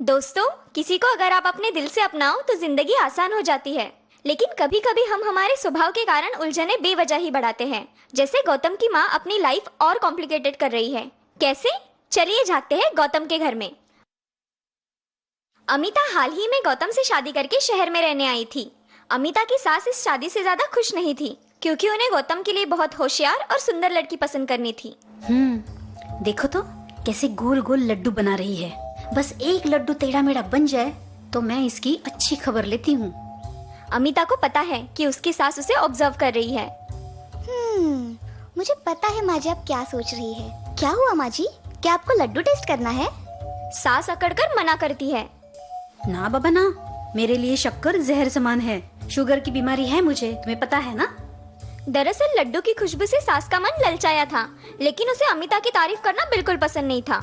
दोस्तों, किसी को अगर आप अपने दिल से अपनाओ तो जिंदगी आसान हो जाती है। लेकिन कभी कभी हम हमारे स्वभाव के कारण उलझने बेवजह ही बढ़ाते हैं। जैसे गौतम की माँ अपनी लाइफ और कॉम्प्लिकेटेड कर रही है। कैसे? चलिए झांकते हैं गौतम के घर में। अमिता हाल ही में गौतम से शादी करके शहर में रहने आई थी। अमिता की सास इस शादी से ज्यादा खुश नहीं थी, क्योंकि उन्हें गौतम के लिए बहुत होशियार और सुंदर लड़की पसंद करनी थी। देखो तो कैसे गोल गोल लड्डू बना रही है। बस एक लड्डू टेढ़ा मेढ़ा बन जाए तो मैं इसकी अच्छी खबर लेती हूँ। अमिता को पता है कि उसकी सास उसे ऑब्जर्व कर रही है। मुझे पता है माँ जी आप क्या सोच रही है। क्या हुआ माँ जी, क्या आपको लड्डू टेस्ट करना है? सास अकड़कर मना करती है। ना बाबा ना, मेरे लिए शक्कर जहर समान है। शुगर की बीमारी है मुझे, तुम्हें पता है ना। दरअसल लड्डू की खुशबू से सास का मन ललचाया था, लेकिन उसे अमिता की तारीफ करना बिल्कुल पसंद नहीं था।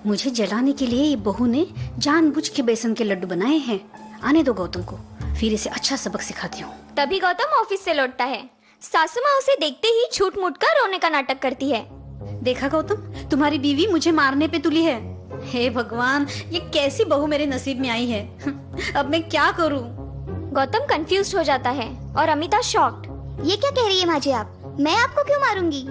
मुझे जलाने के लिए ये बहू ने जानबूझ के बेसन के लड्डू बनाए हैं। आने दो गौतम को, फिर इसे अच्छा सबक सिखाती हूँ। तभी गौतम ऑफिस से लौटता है। सासू माँ उसे देखते ही छूट मूट कर रोने का नाटक करती है। देखा गौतम, तुम्हारी बीवी मुझे मारने पे तुली है। हे भगवान, ये कैसी बहू मेरे नसीब में आई है। अब मैं क्या करूँ? गौतम कंफ्यूज हो जाता है और अमिता शॉक्ड। ये क्या कह रही है माँ जी आप? मैं आपको क्यों मारूंगी?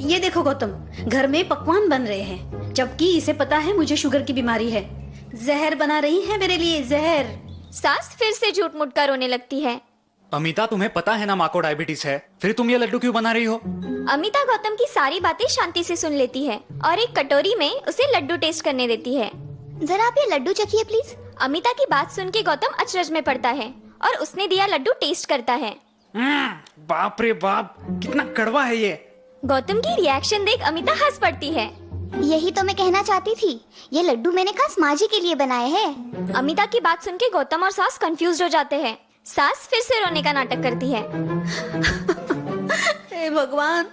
ये देखो गौतम, घर में पकवान बन रहे हैं, जबकि इसे पता है मुझे शुगर की बीमारी है। जहर बना रही है मेरे लिए, जहर। सास फिर से झूठ मूठ कर रोने लगती है। अमिता, तुम्हें पता है ना माँ को डायबिटीज है, फिर तुम ये लड्डू क्यों बना रही हो? अमिता गौतम की सारी बातें शांति से सुन लेती है और एक कटोरी में उसे लड्डू टेस्ट करने देती है। जरा आप ये लड्डू चखिए प्लीज। अमिता की बात सुन के गौतम अचरज में पड़ता है और उसने दिया लड्डू टेस्ट करता है। बाप रे बाप, कितना कड़वा है ये। गौतम की रिएक्शन देख अमिता हंस पड़ती है। यही तो मैं कहना चाहती थी, ये लड्डू मैंने खास माँ जी के लिए बनाए हैं। अमिता की बात सुन के गौतम और सास कंफ्यूज हो जाते हैं। सास फिर से रोने का नाटक करती है। हे भगवान,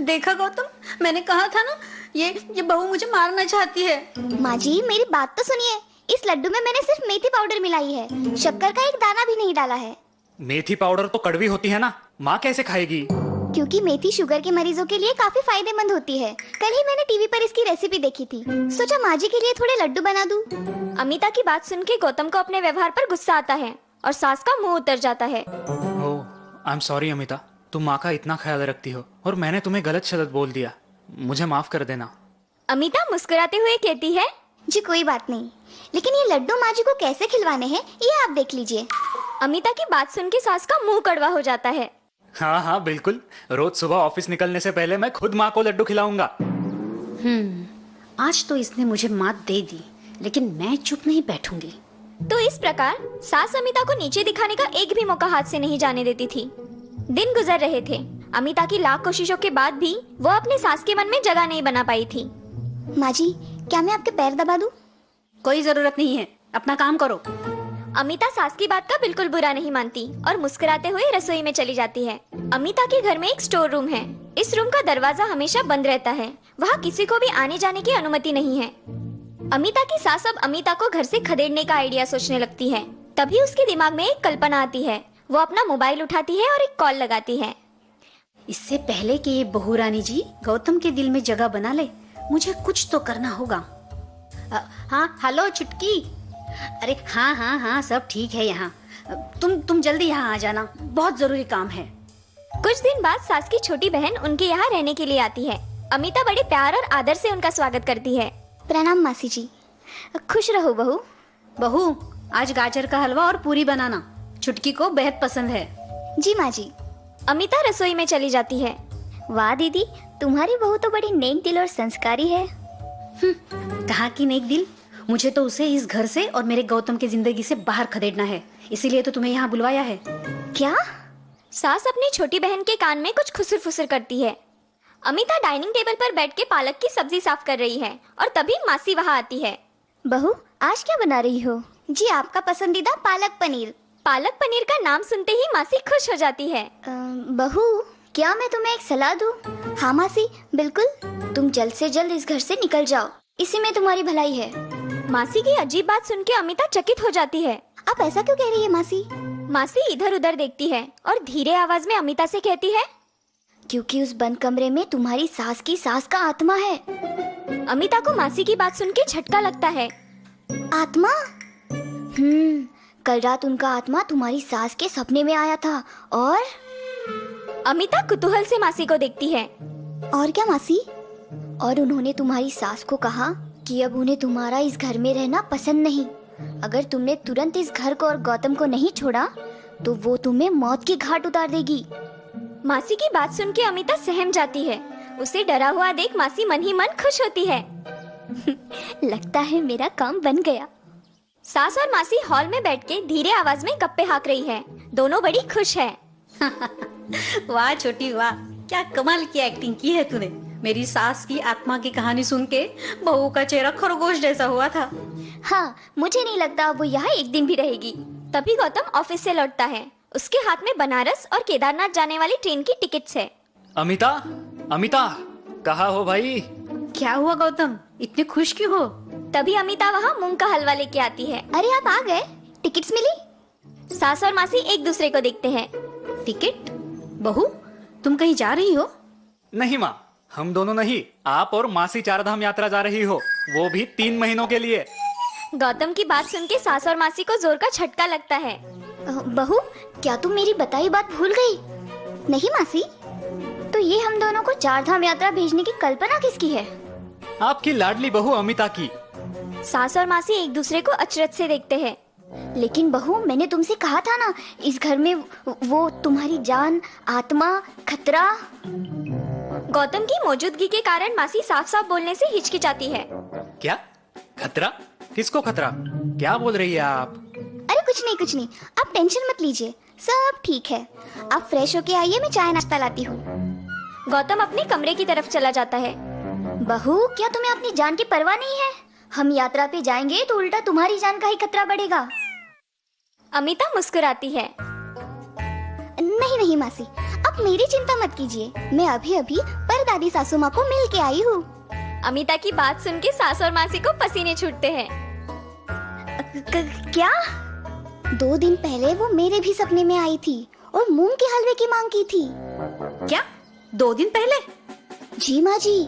देखा गौतम, मैंने कहा था ना, ये बहू मुझे मारना चाहती है। माँ जी मेरी बात तो सुनिए। इस लड्डू में मैंने सिर्फ मेथी पाउडर मिलाई है, शक्कर का एक दाना भी नहीं डाला है। मेथी पाउडर तो कड़वी होती है ना, माँ कैसे खाएगी? क्योंकि मेथी शुगर के मरीजों के लिए काफी फायदेमंद होती है। कल ही मैंने टीवी पर इसकी रेसिपी देखी थी, सोचा माँ जी के लिए थोड़े लड्डू बना दूं। अमिता की बात सुन के गौतम को अपने व्यवहार पर गुस्सा आता है और सास का मुंह उतर जाता है। ओह, आई एम सॉरी अमिता, तुम माँ का इतना ख्याल रखती हो और मैंने तुम्हें गलत शब्द बोल दिया, मुझे माफ कर देना। अमिता मुस्कुराते हुए कहती है, जी कोई बात नहीं, लेकिन ये लड्डू माँ जी को कैसे खिलवाने हैं ये आप देख लीजिए। अमिता की बात सुन के सास का मुंह कड़वा हो जाता है। हाँ हाँ बिल्कुल, रोज सुबह ऑफिस निकलने से पहले मैं खुद माँ को लड्डू खिलाऊंगा। आज तो इसने मुझे मात दे दी, लेकिन मैं चुप नहीं बैठूंगी। तो इस प्रकार सास अमिता को नीचे दिखाने का एक भी मौका हाथ से नहीं जाने देती थी। दिन गुजर रहे थे। अमिता की लाख कोशिशों के बाद भी वो अपने सास के मन में जगह नहीं बना पाई थी। माँ जी, क्या मैं आपके पैर दबा दूं? कोई जरूरत नहीं है, अपना काम करो। अमिता सास की बात का बिल्कुल बुरा नहीं मानती और मुस्कुराते हुए रसोई में चली जाती है। अमिता के घर में एक स्टोर रूम है। इस रूम का दरवाजा हमेशा बंद रहता है, वहाँ किसी को भी आने जाने की अनुमति नहीं है। अमिता की सास अब अमिता को घर से खदेड़ने का आइडिया सोचने लगती है। तभी उसके दिमाग में एक कल्पना आती है। वो अपना मोबाइल उठाती है और एक कॉल लगाती है। इससे पहले कि ये बहू रानी जी गौतम के दिल में जगह बना ले, मुझे कुछ तो करना होगा। हाँ हेलो चुटकी। अरे हाँ हाँ हाँ, सब ठीक है यहाँ। तुम जल्दी यहाँ आ जाना, बहुत जरूरी काम है। कुछ दिन बाद सास की छोटी बहन उनके यहाँ रहने के लिए आती है। अमिता बड़े प्यार और आदर से उनका स्वागत करती है। प्रणाम मासी जी। खुश रहो बहू। बहू, आज गाजर का हलवा और पूरी बनाना, चुटकी को बेहद पसंद है। जी माँ जी। अमिता रसोई में चली जाती है। वाह दीदी, तुम्हारी बहू तो बड़ी नेक दिल और संस्कारी है। कहाँ की नेक दिल, मुझे तो उसे इस घर से और मेरे गौतम की जिंदगी से बाहर खदेड़ना है, इसीलिए तो तुम्हें यहाँ बुलवाया है। क्या? सास अपनी छोटी बहन के कान में कुछ खुसर फुसर करती है। अमिता डाइनिंग टेबल पर बैठ के पालक की सब्जी साफ कर रही है और तभी मासी वहाँ आती है। बहू, आज क्या बना रही हो? जी आपका पसंदीदा पालक पनीर। पालक पनीर का नाम सुनते ही मासी खुश हो जाती है। बहू, क्या मैं तुम्हें एक सलाह दूं? हाँ मासी, बिल्कुल। तुम जल्द से जल्द इस घर से निकल जाओ, इसी में तुम्हारी भलाई है। मासी की अजीब बात सुन के अमिता चकित हो जाती है। आप ऐसा क्यों कह रही है मासी? मासी इधर उधर देखती है और धीरे आवाज में अमिता से कहती है, क्योंकि उस बंद कमरे में तुम्हारी सास की सास का आत्मा है। अमिता को मासी की बात सुन के झटका लगता है। आत्मा? कल रात उनका आत्मा तुम्हारी सास के सपने में आया था और अमिता कुतूहल से मासी को देखती है। और क्या मासी? और उन्होंने तुम्हारी सास को कहा कि अब उन्हें तुम्हारा इस घर में रहना पसंद नहीं। अगर तुमने तुरंत इस घर को और गौतम को नहीं छोड़ा तो वो तुम्हें मौत के घाट उतार देगी। मासी की बात सुन के अमिता सहम जाती है। उसे डरा हुआ देख मासी मन ही मन खुश होती है। लगता है मेरा काम बन गया। सास और मासी हॉल में बैठ के धीरे आवाज में गप्पे हाँक रही है। दोनों बड़ी खुश है। वाह छोटी वाह, क्या कमाल की एक्टिंग की है तूने। मेरी सास की आत्मा की कहानी सुन के बहू का चेहरा खरगोश जैसा हुआ था। हाँ, मुझे नहीं लगता वो यहाँ एक दिन भी रहेगी। तभी गौतम ऑफिस से लौटता है। उसके हाथ में बनारस और केदारनाथ जाने वाली ट्रेन की टिकट्स है। अमिता, अमिता, कहाँ हो भाई? क्या हुआ गौतम, इतने खुश क्यों हो? तभी अमिता वहाँ मूंग का हलवा लेके आती है। अरे आप आ गए, टिकट्स मिली? सास और मासी एक दूसरे को देखते हैं। टिकट? बहू तुम कहीं जा रही हो? नहीं माँ, हम दोनों नहीं, आप और मासी चारधाम यात्रा जा रही हो, वो भी 3 महीनों के लिए। गौतम की बात सुन के सास और मासी को जोर का झटका लगता है। बहू, क्या तुम मेरी बताई बात भूल गई? नहीं मासी, तो ये हम दोनों को चारधाम यात्रा भेजने की कल्पना किसकी है? आपकी लाडली बहू अमिता की। सास और मासी एक दूसरे को अचरज से देखते हैं। लेकिन बहू, मैंने तुमसे कहा था ना, इस घर में वो तुम्हारी जान, आत्मा, खतरा। गौतम की मौजूदगी के कारण मासी साफ साफ बोलने से हिचकिचाती है। क्या खतरा? किसको खतरा? क्या बोल रही है आप? अरे कुछ नहीं, आप टेंशन मत लीजिए, सब ठीक है। आप फ्रेश होके आइए, मैं चाय नाश्ता लाती हूँ। गौतम अपने कमरे की तरफ चला जाता है। बहू, क्या तुम्हें अपनी जान की परवाह नहीं है? हम यात्रा पे जाएंगे तो उल्टा तुम्हारी जान का ही खतरा बढ़ेगा। अमिता मुस्कुराती है। नहीं मासी, आप मेरी चिंता मत कीजिए, मैं अभी परदादी सासू माँ को मिल के आई हूँ। अमिता की बात सुन के सास और मासी को पसीने छूटते हैं। क्या? 2 दिन पहले वो मेरे भी सपने में आई थी और मूंग के हलवे की मांग की थी। क्या 2 दिन पहले? जी माँ जी।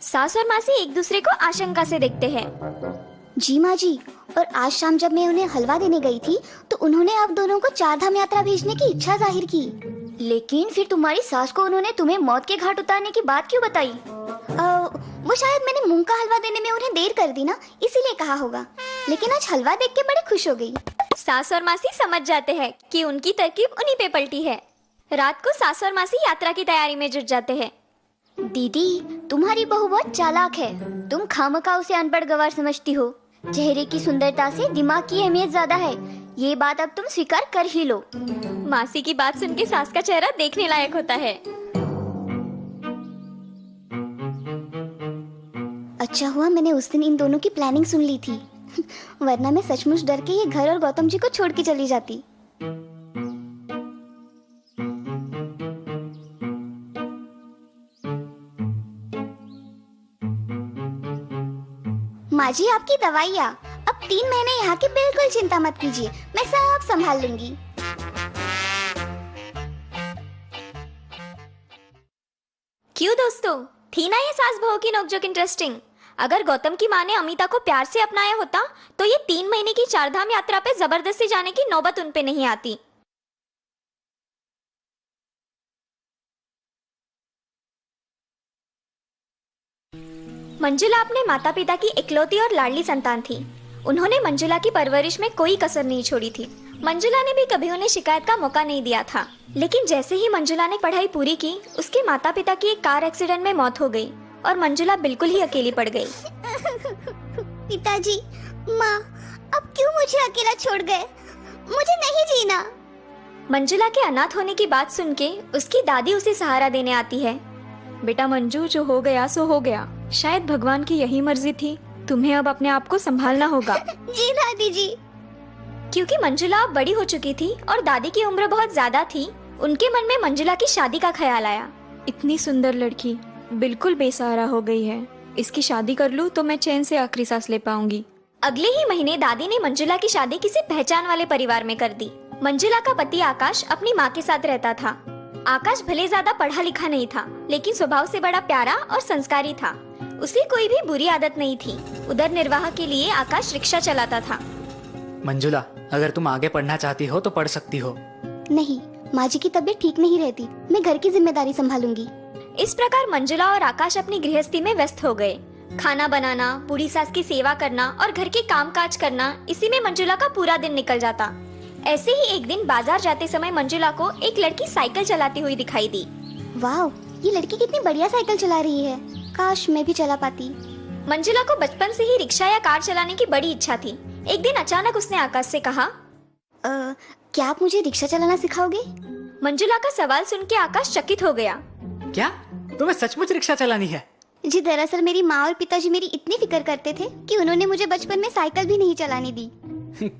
सास और मासी एक दूसरे को आशंका से देखते हैं। जी माँ जी, और आज शाम जब मैं उन्हें हलवा देने गई थी तो उन्होंने आप दोनों को चारधाम यात्रा भेजने की इच्छा जाहिर की। लेकिन फिर तुम्हारी सास को उन्होंने तुम्हें मौत के घाट उतारने की बात क्यों बताई? वो शायद मैंने मूंग का हलवा देने में उन्हें देर कर दी ना, इसीलिए कहा होगा। लेकिन आज हलवा देख के बड़ी खुश हो गई। सास और मासी समझ जाते हैं कि उनकी तरकीब उन्हीं पे पलटी है। रात को सास और मासी यात्रा की तैयारी में जुट जाते हैं। दीदी, तुम्हारी बहू बहुत चालाक है। तुम खामखा उसे अनपढ़ गवार समझती हो। चेहरे की सुंदरता से दिमाग की अहमियत ज्यादा है, ये बात अब तुम स्वीकार कर ही लो। मासी की बात सुन के सास का चेहरा देखने लायक होता है। अच्छा हुआ मैंने उस दिन इन दोनों की प्लानिंग सुन ली थी, वरना मैं सचमुच डर के ये घर और गौतम जी को छोड़ के चली जाती। माँ जी, आपकी दवाइयाँ। अब 3 महीने यहाँ की बिल्कुल चिंता मत कीजिए, मैं सब संभाल लूंगी। क्यों दोस्तों, थी ना ये सास बहू की नोकझोंक इंटरेस्टिंग? अगर गौतम की माँ ने अमिता को प्यार से अपनाया होता तो ये 3 महीने की चारधाम यात्रा पे जबरदस्ती जाने की नौबत उन पे नहीं आती। मंजुला अपने माता पिता की इकलौती और लाडली संतान थी। उन्होंने मंजुला की परवरिश में कोई कसर नहीं छोड़ी थी। मंजुला ने भी कभी उन्हें शिकायत का मौका नहीं दिया था। लेकिन जैसे ही मंजुला ने पढ़ाई पूरी की, उसके माता पिता की एक कार एक्सीडेंट में मौत हो गई और मंजुला बिल्कुल ही अकेली पड़ गई। पिताजी, माँ, अब क्यों मुझे अकेला छोड़ गए? मुझे नहीं जीना। मंजुला के अनाथ होने की बात सुन के उसकी दादी उसे सहारा देने आती है। बेटा मंजू, जो हो गया सो हो गया। शायद भगवान की यही मर्जी थी। तुम्हें अब अपने आप को संभालना होगा। जी दादी जी। क्योंकि मंजुला अब बड़ी हो चुकी थी और दादी की उम्र बहुत ज्यादा थी, उनके मन में मंजुला की शादी का ख्याल आया। इतनी सुंदर लड़की बिल्कुल बेसहारा हो गई है। इसकी शादी कर लूं तो मैं चैन से आखिरी सांस ले पाऊंगी। अगले ही महीने दादी ने मंजुला की शादी किसी पहचान वाले परिवार में कर दी। मंजुला का पति आकाश अपनी माँ के साथ रहता था। आकाश भले ज्यादा पढ़ा लिखा नहीं था, लेकिन स्वभाव से बड़ा प्यारा और संस्कारी था। उसे कोई भी बुरी आदत नहीं थी। उदर निर्वाह के लिए आकाश रिक्शा चलाता था। मंजुला, अगर तुम आगे पढ़ना चाहती हो तो पढ़ सकती हो। नहीं, माँ जी की तबीयत ठीक नहीं रहती, मैं घर की जिम्मेदारी संभालूंगी। इस प्रकार मंजुला और आकाश अपनी गृहस्थी में व्यस्त हो गए। खाना बनाना, बूढ़ी सास की सेवा करना और घर के कामकाज करना, इसी में मंजुला का पूरा दिन निकल जाता। ऐसे ही एक दिन बाजार जाते समय मंजुला को एक लड़की साइकिल चलाती हुई दिखाई दी। वाह, ये लड़की कितनी बढ़िया साइकिल चला रही है, काश मैं भी चला पाती। मंजुला को बचपन से ही रिक्शा या कार चलाने की बड़ी इच्छा थी। एक दिन अचानक उसने आकाश से कहा, क्या आप मुझे रिक्शा चलाना सिखाओगे? मंजुला का सवाल सुन के आकाश चकित हो गया। क्या तुम्हें सचमुच रिक्शा चलानी है? जी, दरअसल मेरी माँ और पिताजी मेरी इतनी फिक्र करते थे कि उन्होंने मुझे बचपन में साइकिल भी नहीं चलाने दी।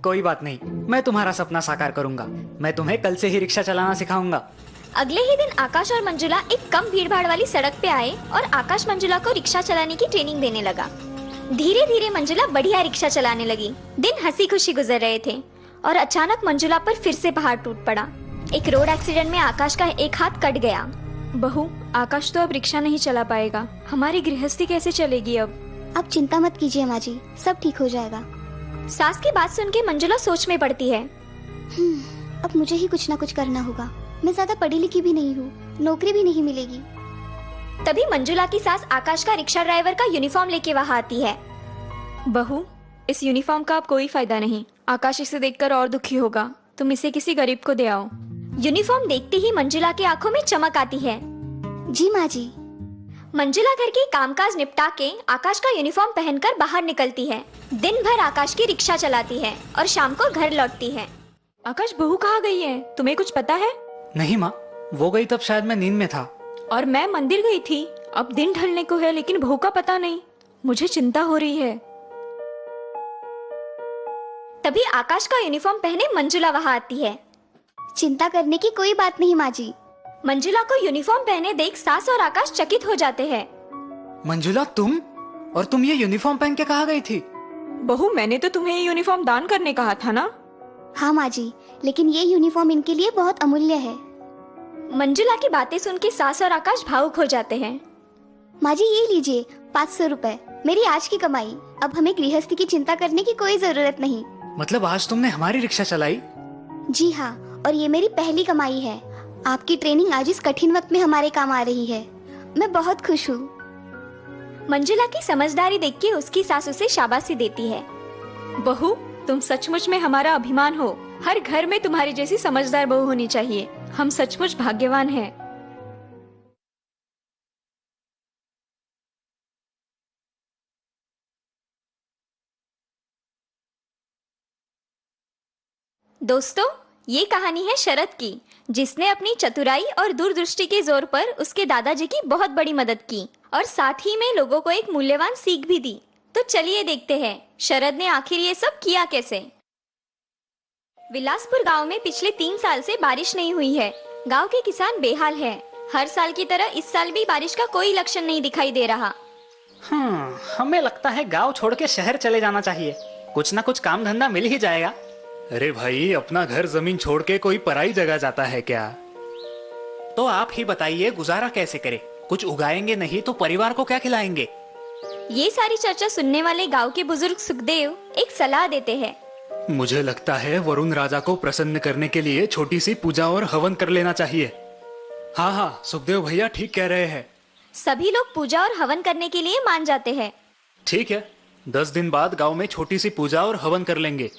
कोई बात नहीं, मैं तुम्हारा सपना साकार करूंगा। मैं तुम्हें कल से ही रिक्शा चलाना सिखाऊंगा। अगले ही दिन आकाश और मंजुला एक कम भीड़भाड़ वाली सड़क पे आए और आकाश मंजुला को रिक्शा चलाने की ट्रेनिंग देने लगा। धीरे धीरे मंजुला बढ़िया रिक्शा चलाने लगी। दिन हंसी खुशी गुजर रहे थे और अचानक मंजुला पर फिर से पहाड़ टूट पड़ा। एक रोड एक्सीडेंट में आकाश का एक हाथ कट गया। बहू, आकाश तो अब रिक्शा नहीं चला पाएगा। हमारी गृहस्थी कैसे चलेगी अब? आप चिंता मत कीजिए माँ जी, सब ठीक हो जाएगा। सास की बात सुन के मंजुला सोच में पड़ती है। अब मुझे ही कुछ ना कुछ करना होगा। मैं ज्यादा पढ़ी लिखी भी नहीं हूँ, नौकरी भी नहीं मिलेगी। तभी मंजुला की सास आकाश का रिक्शा ड्राइवर का यूनिफॉर्म लेके वहाँ आती है। बहू, इस यूनिफॉर्म का अब कोई फायदा नहीं। आकाश इसे देखकर और दुखी होगा। तुम इसे किसी गरीब को दे आओ। यूनिफॉर्म देखते ही मंजुला की आंखों में चमक आती है। जी माँ जी। मंजुला घर के कामकाज निपटा के आकाश का यूनिफॉर्म पहनकर बाहर निकलती है। दिन भर आकाश की रिक्शा चलाती है और शाम को घर लौटती है। आकाश, बहू कहाँ गई है? तुम्हें कुछ पता है? नहीं माँ, वो गई तब शायद मैं नींद में था। और मैं मंदिर गई थी। अब दिन ढलने को है लेकिन बहू का पता नहीं। मुझे चिंता हो रही है। तभी आकाश का यूनिफॉर्म पहने मंजुला वहाँ आती है। चिंता करने की कोई बात नहीं माँ जी। मंजुला को यूनिफॉर्म पहने देख सास और आकाश चकित हो जाते हैं। मंजुला, तुम ये यूनिफॉर्म पहन के कहाँ गई थी? बहू, मैंने तो तुम्हें ये यूनिफॉर्म दान करने कहा था ना। हाँ माँ जी, लेकिन ये यूनिफॉर्म इनके लिए बहुत अमूल्य है। मंजुला की बातें सुन के सास और आकाश भावुक हो जाते हैं। माँ जी, ये लीजिए 500 रुपए, मेरी आज की कमाई। अब हमें गृहस्थी की चिंता करने की कोई जरूरत नहीं। मतलब आज तुमने हमारी रिक्शा चलाई? जी हाँ, और ये मेरी पहली कमाई है। आपकी ट्रेनिंग आज इस कठिन वक्त में हमारे काम आ रही है। मैं बहुत खुश हूँ। मंजुला की समझदारी देख के उसकी सास उसे शाबाशी देती है। बहू, तुम सचमुच में हमारा अभिमान हो। हर घर में तुम्हारी जैसी समझदार बहू होनी चाहिए। हम सचमुच भाग्यवान हैं। दोस्तों, ये कहानी है शरद की, जिसने अपनी चतुराई और दूरदृष्टि के जोर पर उसके दादाजी की बहुत बड़ी मदद की और साथ ही में लोगों को एक मूल्यवान सीख भी दी। तो चलिए देखते हैं शरद ने आखिर ये सब किया कैसे। विलासपुर गांव में पिछले 3 साल से बारिश नहीं हुई है। गांव के किसान बेहाल हैं। हर साल की तरह इस साल भी बारिश का कोई लक्षण नहीं दिखाई दे रहा। हमें लगता है गांव छोड़ के शहर चले जाना चाहिए। कुछ ना कुछ काम धंधा मिल ही जाएगा। अरे भाई, अपना घर जमीन छोड़ के कोई पराई जगह जाता है क्या? तो आप ही बताइए, गुजारा कैसे करें? कुछ उगाएंगे नहीं तो परिवार को क्या खिलाएंगे? ये सारी चर्चा सुनने वाले गांव के बुजुर्ग सुखदेव एक सलाह देते हैं। मुझे लगता है वरुण राजा को प्रसन्न करने के लिए छोटी सी पूजा और हवन कर लेना चाहिए। हाँ, सुखदेव भैया ठीक कह रहे हैं। सभी लोग पूजा और हवन करने के लिए मान जाते हैं। ठीक है, 10 दिन बाद गांव में छोटी सी पूजा और हवन कर लेंगे।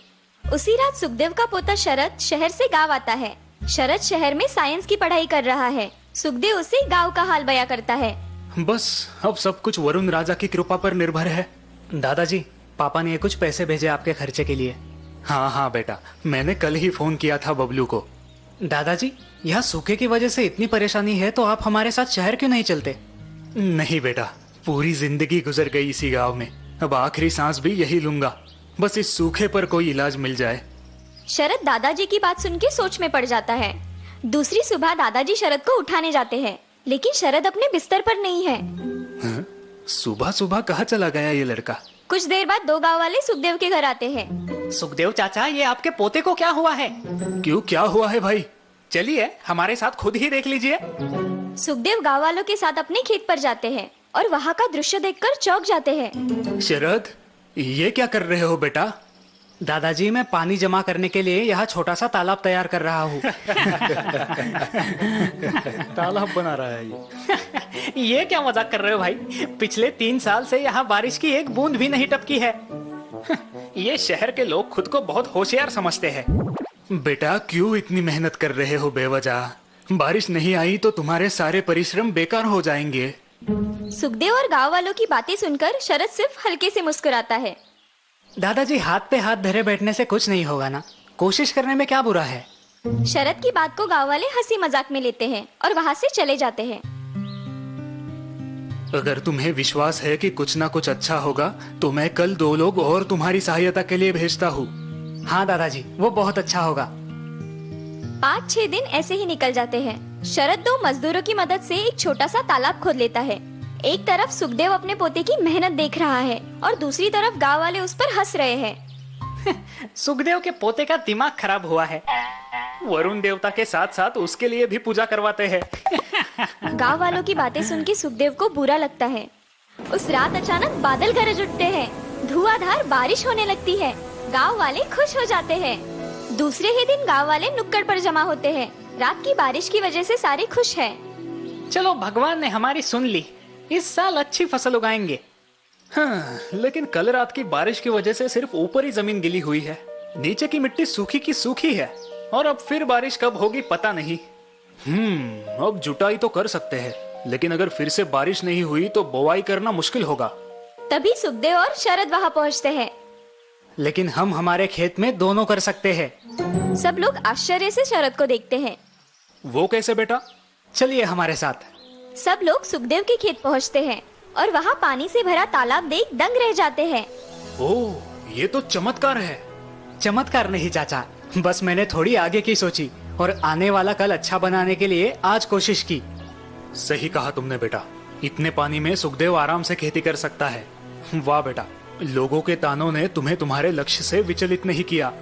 उसी रात सुखदेव का पोता शरद शहर से गांव आता है। शरद शहर में साइंस की पढ़ाई कर रहा है। सुखदेव उसे गांव का हाल बयां करता है। बस अब सब कुछ वरुण राजा की कृपा पर निर्भर है। दादाजी, पापा ने कुछ पैसे भेजे आपके खर्चे के लिए। हाँ बेटा, मैंने कल ही फोन किया था बबलू को। दादाजी, यहाँ सूखे की वजह से इतनी परेशानी है तो आप हमारे साथ शहर क्यों नहीं चलते? नहीं बेटा, पूरी जिंदगी गुजर गई इसी गांव में। अब आखिरी सांस भी यही लूंगा। बस इस सूखे पर कोई इलाज मिल जाए। शरद दादाजी की बात सुन के सोच में पड़ जाता है। दूसरी सुबह दादाजी शरद को उठाने जाते हैं, लेकिन शरद अपने बिस्तर पर नहीं है। सुबह सुबह कहाँ चला गया ये लड़का? कुछ देर बाद 2 गांव वाले सुखदेव के घर आते हैं। सुखदेव चाचा, ये आपके पोते को क्या हुआ है? क्यों, क्या हुआ है भाई? चलिए हमारे साथ खुद ही देख लीजिए। सुखदेव गांव वालों के साथ अपने खेत पर जाते हैं। और वहाँ का दृश्य देखकर चौंक जाते हैं। शरद, ये क्या कर रहे हो बेटा? दादाजी, मैं पानी जमा करने के लिए यहाँ छोटा सा तालाब तैयार कर रहा हूँ। तालाब बना रहा है ये। ये क्या मजाक कर रहे हो भाई? पिछले 3 साल से यहाँ बारिश की एक बूंद भी नहीं टपकी है। ये शहर के लोग खुद को बहुत होशियार समझते हैं। बेटा, क्यों इतनी मेहनत कर रहे हो बेवजह? बारिश नहीं आई तो तुम्हारे सारे परिश्रम बेकार हो जाएंगे। सुखदेव और गांव वालों की बातें सुनकर शरद सिर्फ हल्के से मुस्कुराता है। दादाजी, हाथ पे हाथ धरे बैठने से कुछ नहीं होगा ना? कोशिश करने में क्या बुरा है? शरद की बात को गांव वाले हंसी मजाक में लेते हैं और वहाँ से चले जाते हैं। अगर तुम्हें विश्वास है कि कुछ ना कुछ अच्छा होगा तो मैं कल 2 लोग और तुम्हारी सहायता के लिए भेजता हूँ। हाँ दादाजी, वो बहुत अच्छा होगा। 5-6 दिन ऐसे ही निकल जाते हैं। शरद 2 मजदूरों की मदद से एक छोटा सा तालाब खोद लेता है। एक तरफ सुखदेव अपने पोते की मेहनत देख रहा है और दूसरी तरफ गांव वाले उस पर हंस रहे हैं। सुखदेव के पोते का दिमाग खराब हुआ है। वरुण देवता के साथ साथ उसके लिए भी पूजा करवाते हैं। गांव वालों की बातें सुन के सुखदेव को बुरा लगता है। उस रात अचानक बादल गरज उठते हैं, धुआंधार बारिश होने लगती है। गांव वाले खुश हो जाते हैं। दूसरे ही दिन गांव वाले नुक्कड़ पर जमा होते हैं। रात की बारिश की वजह से सारे खुश हैं। चलो, भगवान ने हमारी सुन ली। इस साल अच्छी फसल उगाएंगे। हाँ, लेकिन कल रात की बारिश की वजह से सिर्फ ऊपर ही जमीन गिली हुई है। नीचे की मिट्टी सूखी की सूखी है और अब फिर बारिश कब होगी पता नहीं। अब जुताई तो कर सकते हैं, लेकिन अगर फिर से बारिश नहीं हुई तो बुआई करना मुश्किल होगा। तभी सुखदेव और शरद वहाँ पहुँचते हैं। लेकिन हम हमारे खेत में दोनों कर सकते हैं। सब लोग आश्चर्य से शरद को देखते हैं। वो कैसे बेटा? चलिए हमारे साथ। सब लोग सुखदेव के खेत पहुँचते हैं और वहाँ पानी से भरा तालाब देख दंग रह जाते हैं। ओह, ये तो चमत्कार है। चमत्कार नहीं चाचा, बस मैंने थोड़ी आगे की सोची और आने वाला कल अच्छा बनाने के लिए आज कोशिश की। सही कहा तुमने बेटा, इतने पानी में सुखदेव आराम से खेती कर सकता है। वाह बेटा, लोगों के तानों ने तुम्हें तुम्हारे लक्ष्य से विचलित नहीं किया।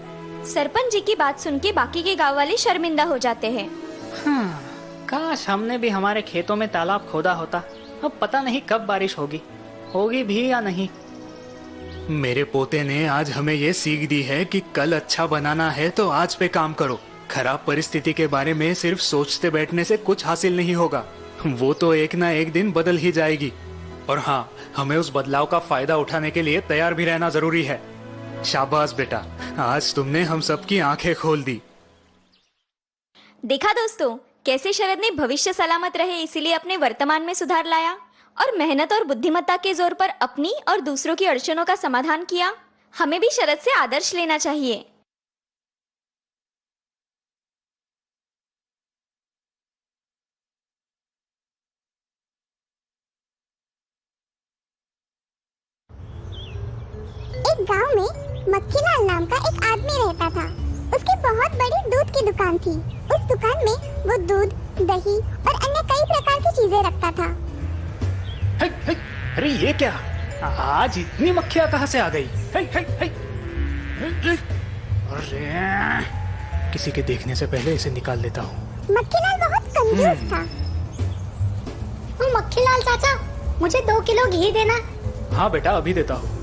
सरपंच जी की बात सुन के बाकी के गांव वाले शर्मिंदा हो जाते हैं। काश हमने भी हमारे खेतों में तालाब खोदा होता। अब पता नहीं कब बारिश होगी भी या नहीं। मेरे पोते ने आज हमें ये सीख दी है कि कल अच्छा बनाना है तो आज पे काम करो। खराब परिस्थिति के बारे में सिर्फ सोचते बैठने से कुछ हासिल नहीं होगा। वो तो एक ना एक दिन बदल ही जाएगी। और हाँ, हमें उस बदलाव का फायदा उठाने के लिए तैयार भी रहना जरूरी है। शाबाश बेटा, आज तुमने हम सबकी आंखें खोल दी। देखा दोस्तों, कैसे शरद ने भविष्य सलामत रहे इसीलिए अपने वर्तमान में सुधार लाया और मेहनत और बुद्धिमत्ता के जोर पर अपनी और दूसरों की अड़चनों का समाधान किया। हमें भी शरद से आदर्श लेना चाहिए। एक गांव में मक्खीलाल नाम का एक आदमी रहता था। उसकी बहुत बड़ी दूध की दुकान थी। उस दुकान में वो दूध, दही और अन्य कई प्रकार की चीजें रखता था। अरे ये क्या? आज इतनी मक्खियाँ कहाँ से आ गई? अरे, किसी के देखने से पहले इसे निकाल देता हूँ। मक्खीलाल बहुत कंजूस था। ओ मक्खीलाल चाचा, मुझे 2 किलो घी देना। हाँ बेटा, अभी देता हूँ।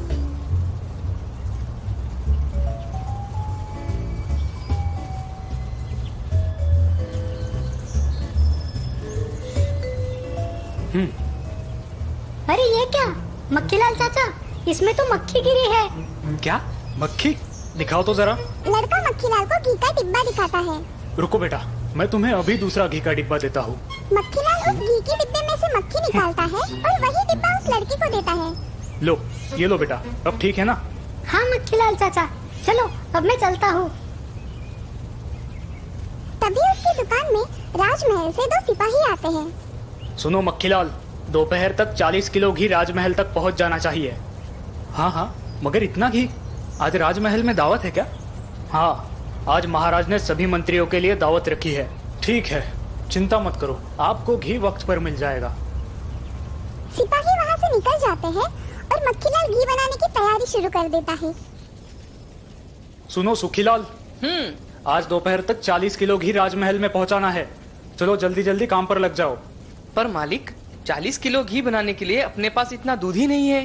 अरे ये क्या मक्खीलाल चाचा, इसमें तो मक्खी गिरी है। क्या? मक्खी? दिखाओ तो जरा। लड़का मक्खीलाल को घी का डिब्बा दिखाता है। रुको बेटा, मैं तुम्हें अभी दूसरा घी का डिब्बा देता हूँ। मक्खीलाल उस घी के डिब्बे में से मक्खी निकालता है और वही डिब्बा उस लड़की को देता है। लो, ये लो बेटा, अब ठीक है ना? हाँ मक्खीलाल चाचा, चलो अब मैं चलता हूँ। तभी उसकी दुकान में राजमहल से 2 सिपाही आते हैं। सुनो मक्खीलाल, दोपहर तक 40 किलो घी राजमहल तक पहुंच जाना चाहिए। हाँ, मगर इतना घी? आज राजमहल में दावत है क्या? हाँ, आज महाराज ने सभी मंत्रियों के लिए दावत रखी है। ठीक है, चिंता मत करो, आपको घी वक्त पर मिल जाएगा। सिपाही वहाँ से निकल जाते हैं और मक्खीलाल घी बनाने की तैयारी शुरू कर देता है। सुनो सुखीलाल, आज दोपहर तक 40 किलो घी राजमहल में पहुंचाना है। चलो जल्दी जल्दी काम पर लग जाओ। पर मालिक, 40 किलो घी बनाने के लिए अपने पास इतना दूध ही नहीं है।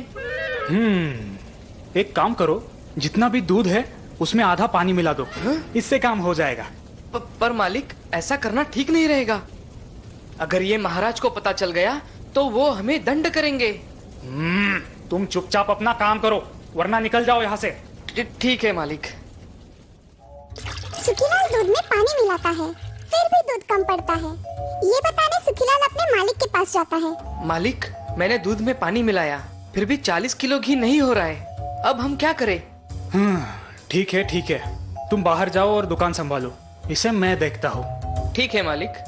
एक काम करो, जितना भी दूध है उसमें आधा पानी मिला दो। इससे काम हो जाएगा। पर मालिक, ऐसा करना ठीक नहीं रहेगा। अगर ये महाराज को पता चल गया तो वो हमें दंड करेंगे। तुम चुपचाप अपना काम करो, वरना निकल जाओ यहाँ से। ठीक है मालिक। सुखीलाल दूध में पानी मिलाता है, फिर भी दूध कम पड़ता है। ये बताने सुखीलाल अपने मालिक के पास जाता है। मालिक, मैंने दूध में पानी मिलाया, फिर भी 40 किलो घी नहीं हो रहा है। अब हम क्या करें? ठीक है, तुम बाहर जाओ और दुकान संभालो, इसे मैं देखता हूँ। ठीक है मालिक।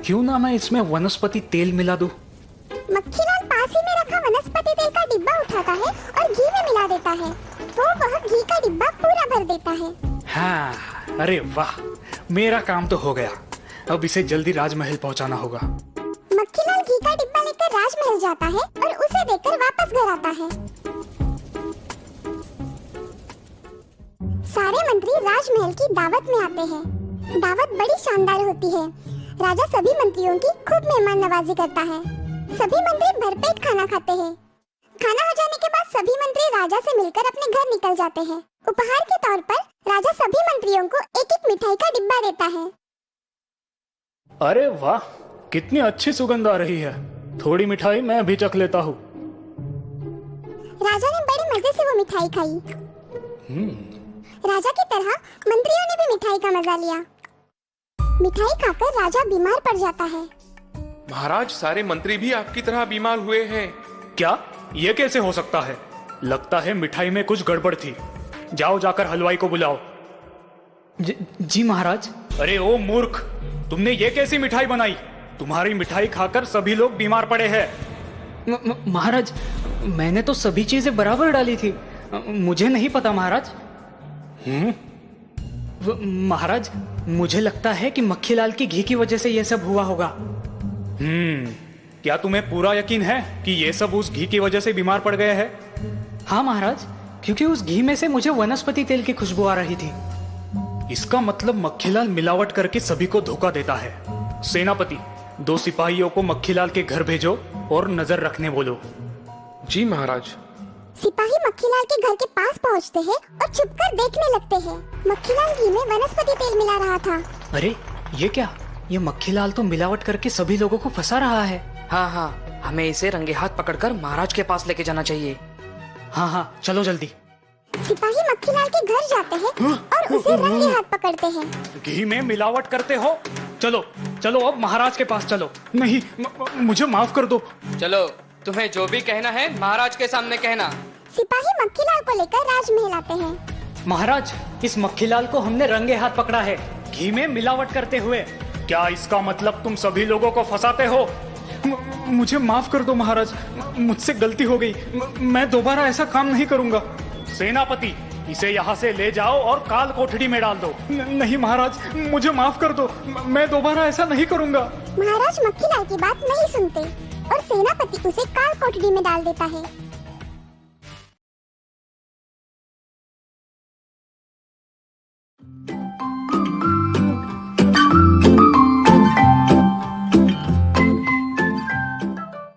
क्यों ना मैं इसमें वनस्पति तेल मिला दूं? मक्खीलाल पास ही में रखा वनस्पति तेल का डिब्बा उठाता है और घी में मिला देता है। वह घी का डिब्बा पूरा भर देता है। हाँ, अरे वाह, मेरा काम तो हो गया। अब इसे जल्दी राजमहल पहुंचाना होगा। मक्खीलाल घी का डिब्बा लेकर राजमहल जाता है और उसे देखकर वापस घर आता है। सारे मंत्री राजमहल की दावत में आते हैं। दावत बड़ी शानदार होती है। राजा सभी मंत्रियों की खूब मेहमान नवाजी करता है। सभी मंत्री भरपेट खाना खाते हैं। खाना हो जाने के बाद सभी मंत्री राजा से मिलकर अपने घर निकल जाते हैं। उपहार के तौर पर राजा सभी मंत्रियों को एक एक मिठाई का डिब्बा देता है। अरे वाह, कितनी अच्छी सुगंध आ रही है। थोड़ी मिठाई मैं भी चख लेता हूँ। राजा ने बड़े मजे से वो मिठाई खाई। राजा की तरह मंत्रियों ने भी मिठाई का मजा लिया। मिठाई खाकर राजा बीमार पड़ जाता है। महाराज, सारे मंत्री भी आपकी तरह बीमार हुए हैं। क्या? ये कैसे हो सकता है? लगता है मिठाई में कुछ गड़बड़ थी। जाओ, जाकर हलवाई को बुलाओ। जी महाराज। अरे ओ मूर्ख, तुमने ये कैसी मिठाई बनाई? तुम्हारी मिठाई खाकर सभी लोग बीमार पड़े हैं। महाराज, मैंने तो सभी चीजें बराबर डाली थी। मुझे नहीं पता महाराज। महाराज, मुझे लगता है कि मक्खीलाल की घी की वजह से यह सब हुआ होगा। क्या तुम्हें पूरा यकीन है कि ये सब उस घी की वजह से बीमार पड़ गए हैं? हाँ महाराज, क्योंकि उस घी में से मुझे वनस्पति तेल की खुशबू आ रही थी। इसका मतलब मक्खीलाल मिलावट करके सभी को धोखा देता है। सेनापति, 2 सिपाहियों को मक्खीलाल के घर भेजो और नजर रखने बोलो। जी महाराज। सिपाही मक्खीलाल के घर के पास पहुंचते हैं और छुपकर देखने लगते हैं। मक्खीलाल घी में वनस्पति तेल मिला रहा था। अरे ये क्या? ये मक्खीलाल तो मिलावट करके सभी लोगों को फंसा रहा है। हाँ, हमें इसे रंगे हाथ पकड़कर महाराज के पास लेके जाना चाहिए। हाँ, चलो जल्दी। सिपाही मक्खीलाल के घर जाते हैं और उसे रंगे हाथ पकड़ते हैं। घी में मिलावट करते हो? चलो अब महाराज के पास चलो। नहीं, मुझे माफ कर दो। चलो, तुम्हें जो भी कहना है महाराज के सामने कहना। सिपाही मक्खीलाल को लेकर राजमहल आते हैं। महाराज, इस मक्खीलाल को हमने रंगे हाथ पकड़ा है, घी में मिलावट करते हुए। क्या इसका मतलब तुम सभी लोगों को फंसाते हो? मुझे माफ कर दो महाराज, मुझसे गलती हो गई। मैं दोबारा ऐसा काम नहीं करूंगा। सेनापति, इसे यहाँ से ले जाओ और काल कोठरी में डाल दो। नहीं महाराज, मुझे माफ कर दो, मैं दोबारा ऐसा नहीं करूंगा। महाराज मक्खीलाल की बात नहीं सुनते और सेनापति उसे काल कोठरी में डाल देता है।